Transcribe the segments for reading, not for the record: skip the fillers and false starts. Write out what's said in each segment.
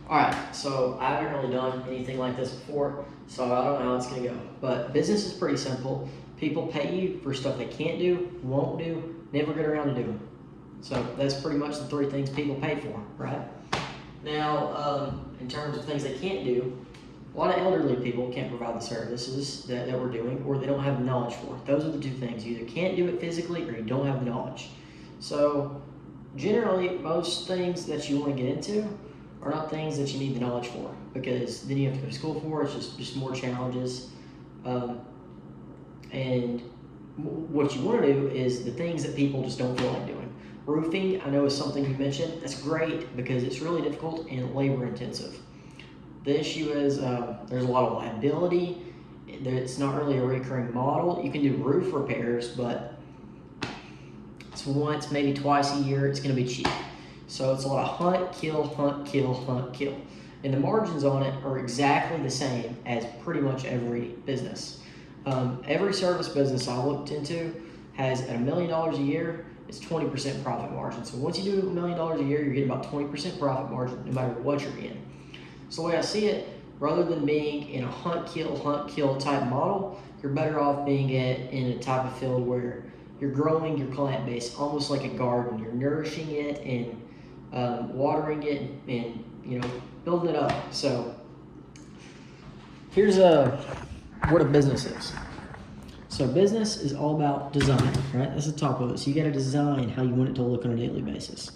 Alright, so I haven't really done anything like this before, so I don't know how it's gonna go. But business is pretty simple. People pay you for stuff they can't do, won't do, never get around to doing. So that's pretty much the three things people pay for, right? Now, in terms of things they can't do, a lot of elderly people can't provide the services that we're doing, or they don't have the knowledge for it. Those are the two things. You either can't do it physically, or you don't have the knowledge. So generally, most things that you want to get into are not things that you need the knowledge for, because then you have to go to school for. It's just more challenges. And what you want to do is the things that people just don't feel like doing. Roofing, I know, is something you mentioned. That's great because it's really difficult and labor intensive. The issue is there's a lot of liability. It's not really a recurring model. You can do roof repairs, but it's once, maybe twice a year. It's going to be cheap. So it's a lot of hunt, kill, hunt, kill, hunt, kill. And the margins on it are exactly the same as pretty much every business. Every service business I looked into has at $1 million a year, it's 20% profit margin. So once you do $1 million a year, you're getting about 20% profit margin no matter what you're in. So the way I see it, rather than being in a hunt, kill type model, you're better off being in a type of field where you're growing your client base almost like a garden. You're nourishing it and watering it and building it up. So here's what a business is. So business is all about design, right? That's the top of it. So you got to design how you want it to look on a daily basis.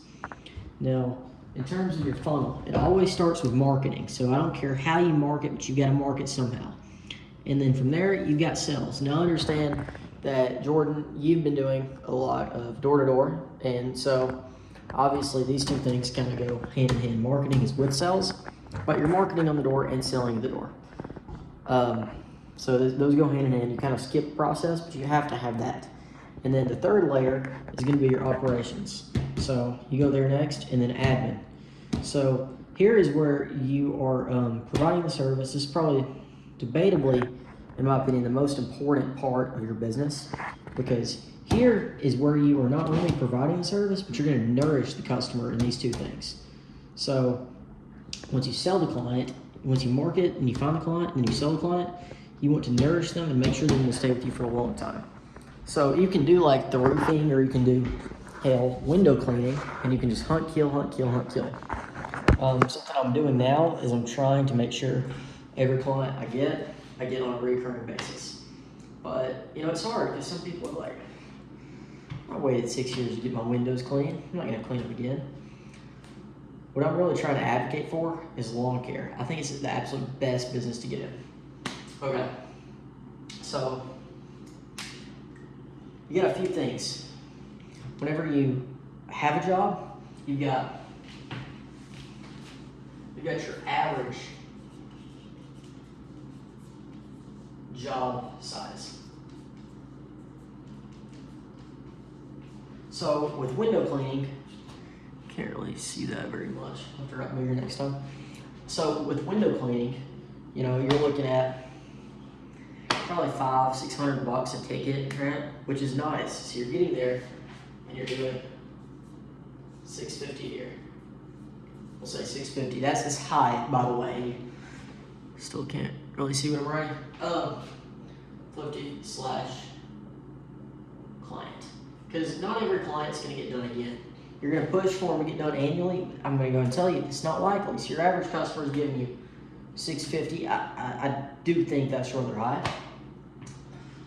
Now, in terms of your funnel, it always starts with marketing. So I don't care how you market, but you got to market somehow. And then from there, you got sales. Now understand that, Jordan, you've been doing a lot of door-to-door. And so obviously these two things kind of go hand in hand. Marketing is with sales, but you're marketing on the door and selling at the door. So those go hand in hand. You kind of skip the process, but you have to have that. And then the third layer is going to be your operations. So you go there next, and then admin. So here is where you are providing the service. This is probably debatably, in my opinion, the most important part of your business, because here is where you are not only providing the service, but you're going to nourish the customer in these two things. So once you sell the client, once you market and you find the client and then you sell the client, you want to nourish them and make sure they're going to stay with you for a long time. So you can do like the roofing, or you can do window cleaning, and you can just hunt, kill, hunt, kill, hunt, kill. Something I'm doing now is I'm trying to make sure every client I get on a recurring basis. But it's hard because some people are like, I waited 6 years to get my windows clean. I'm not going to clean them again. What I'm really trying to advocate for is lawn care. I think it's the absolute best business to get in. Okay, so you got a few things. Whenever you have a job, you got your average job size. So with window cleaning, can't really see that very much. I'll have to write bigger next time. So with window cleaning, you're looking at probably $500-600 a ticket, right? Which is nice. So you're getting there and you're doing $650 here. We'll say $650. That's as high, by the way. Still can't really see what I'm writing. 50/client. Because not every client's going to get done again. You're going to push for them to get done annually. I'm going to go and tell you it's not likely. So your average customer is giving you $650. I do think that's rather high.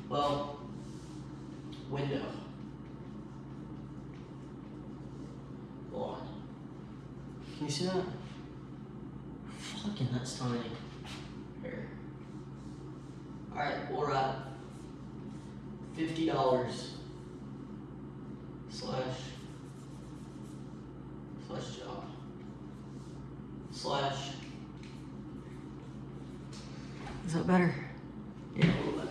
Well, window. Hold on. Can you see that? Fucking, that's tiny. Here. Alright, we're at $50 slash job slash. Is that better? Yeah, a little bit.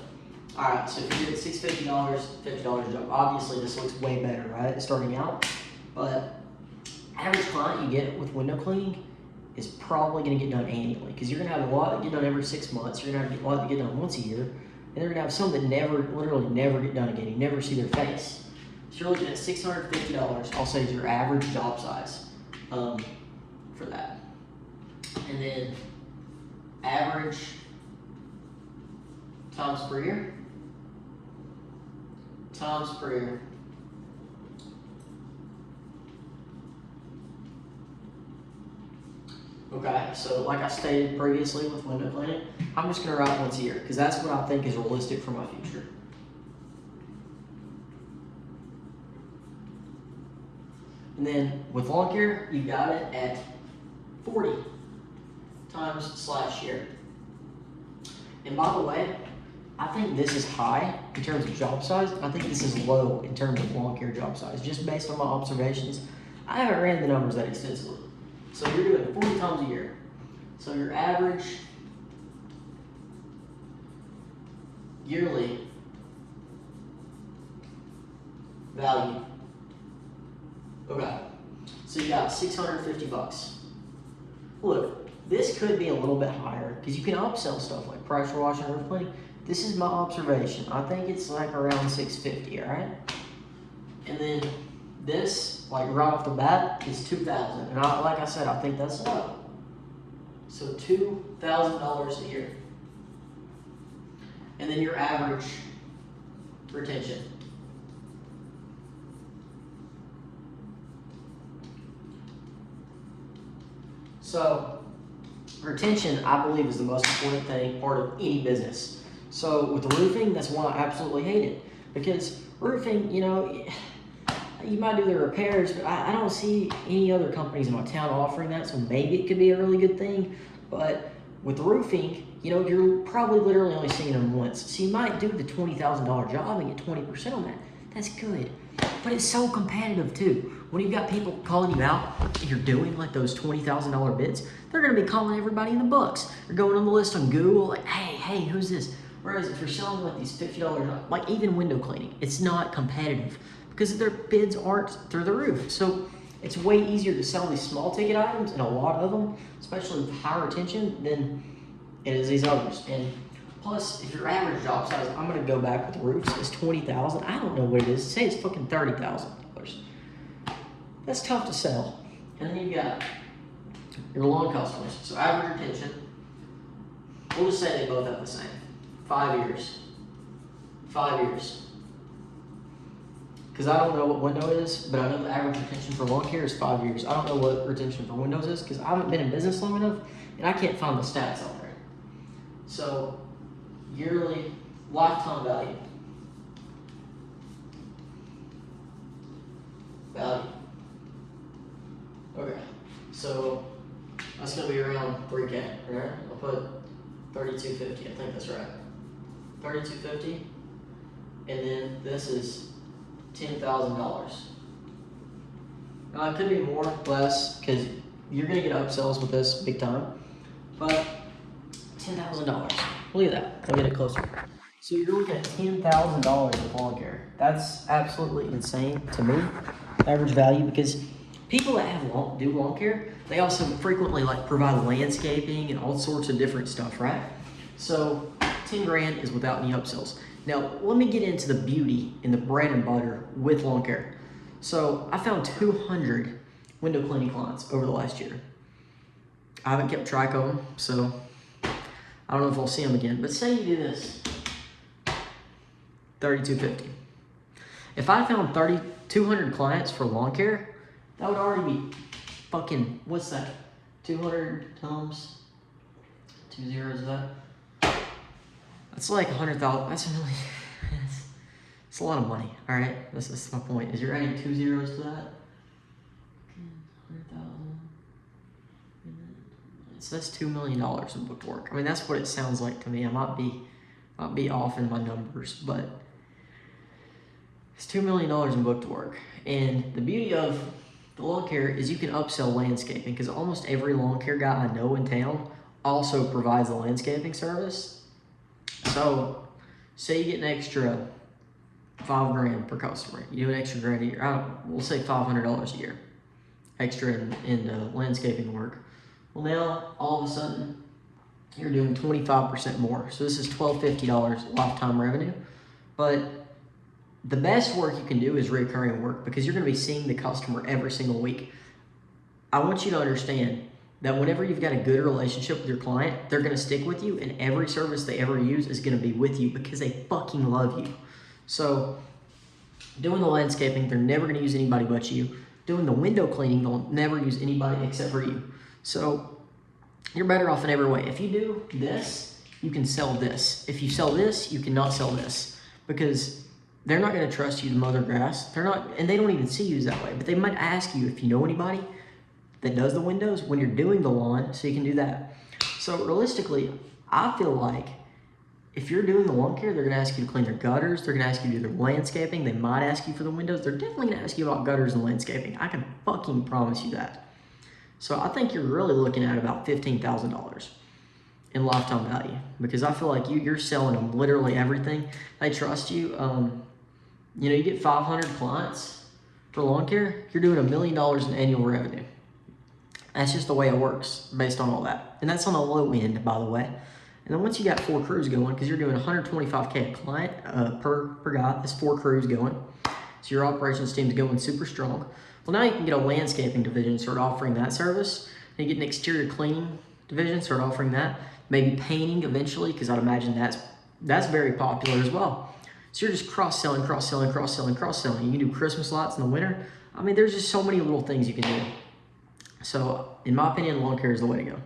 Alright, so if you did $650, $50 job. Obviously this looks way better, right? Starting out. But average client you get with window cleaning is probably going to get done annually, because you're going to have a lot that get done every 6 months. You're going to have a lot that get done once a year, and they're going to have some that literally never get done again. You never see their face. So you're looking at $650, I'll say, is your average job size for that. And then average times per year. Times per year. Okay, so like I stated previously with window cleaning, I'm just going to write once a year because that's what I think is realistic for my future. And then with lawn care, you got it at 40 times / year. And by the way, I think this is high in terms of job size. I think this is low in terms of lawn care job size, just based on my observations. I haven't ran the numbers that extensively. So you're doing 40 times a year. So your average yearly value. Okay. So you got $650. Look, this could be a little bit higher because you can upsell stuff like pressure washing and roof cleaning. This is my observation. I think it's like around $650, all right? And then this, like right off the bat, is $2,000. And like I said, I think that's low. So $2,000 a year. And then your average retention. So retention, I believe, is the most important thing, part of any business. So with the roofing, that's why I absolutely hate it. Because roofing, you know, you might do the repairs, but I don't see any other companies in my town offering that, so maybe it could be a really good thing. But with the roofing, you know, you're probably literally only seeing them once. So you might do the $20,000 job and get 20% on that. That's good. But it's so competitive too. When you've got people calling you out and you're doing like those $20,000 bids, they're gonna be calling everybody in the books. They're going on the list on Google, like, hey, who's this? Whereas if you're selling like these $50, like even window cleaning, it's not competitive because their bids aren't through the roof. So it's way easier to sell these small ticket items, and a lot of them, especially with high retention, than it is these others. And plus, if your average job size, I'm gonna go back with roofs, is $20,000. I don't know what it is. Say it's fucking $30,000. That's tough to sell. And then you got your lawn customers. So average retention, we'll just say they both have the same. 5 years. 5 years. Because I don't know what window is, but I know the average retention for lawn care is 5 years. I don't know what retention for windows is because I haven't been in business long enough and I can't find the stats out there. So, yearly lifetime value. Okay, so that's gonna be around 3K, right? I'll put 3250. I think that's right. 3250, and then this is $10,000. Now it could be more, less, because you're gonna get upsells with this big time, but $10,000. Look at that. I'll get it closer. So you're looking at $10,000 with lawn care. That's absolutely insane to me, average value, because people that have do lawn care, they also frequently like provide landscaping and all sorts of different stuff, right? So 10 grand is without any upsells. Now, let me get into the beauty and the bread and butter with lawn care. So I found 200 window cleaning clients over the last year. I haven't kept track of them, so I don't know if I'll see them again. But say you do this, $32.50. If I found 200 clients for lawn care, that would already be fucking, what's that? 200 times 2 zeros of that? That's like 100,000. That's really, it's a lot of money. All right, that's my point. Is you're adding 2 zeros to that? 100,000. So that's $2 million in booked work. I mean, that's what it sounds like to me. I might be off in my numbers, but it's $2 million in booked work. And the beauty of the lawn care is you can upsell landscaping because almost every lawn care guy I know in town also provides a landscaping service. So, say you get an extra $5 grand per customer. You do an extra grand a year. We'll say $500 a year extra in landscaping work. Well, now all of a sudden you're doing 25% more. So this is $1,250 lifetime revenue. But the best work you can do is recurring work because you're going to be seeing the customer every single week. I want you to understand that whenever you've got a good relationship with your client, they're going to stick with you, and every service they ever use is going to be with you because they fucking love you. So doing the landscaping, they're never going to use anybody but you. Doing the window cleaning, they'll never use anybody except for you. So you're better off in every way. If you do this, you can sell this. If you sell this, you cannot sell this, because they're not going to trust you to mow their grass. They're not, and they don't even see you that way, but they might ask you if you know anybody that does the windows when you're doing the lawn, so you can do that. So realistically, I feel like if you're doing the lawn care, they're going to ask you to clean their gutters. They're going to ask you to do their landscaping. They might ask you for the windows. They're definitely going to ask you about gutters and landscaping. I can fucking promise you that. So I think you're really looking at about $15,000 in lifetime value, because I feel like you're selling them literally everything. They trust you. You get 500 clients for lawn care, you're doing $1 million in annual revenue. That's just the way it works based on all that. And that's on the low end, by the way. And then once you got 4 crews going, because you're doing $125K a client per guy, that's 4 crews going. So your operations team is going super strong. Well, now you can get a landscaping division, start offering that service. Then you get an exterior cleaning division, start offering that. Maybe painting eventually, because I'd imagine that's very popular as well. So you're just cross-selling. You can do Christmas lights in the winter. I mean, there's just so many little things you can do. So in my opinion, lawn care is the way to go.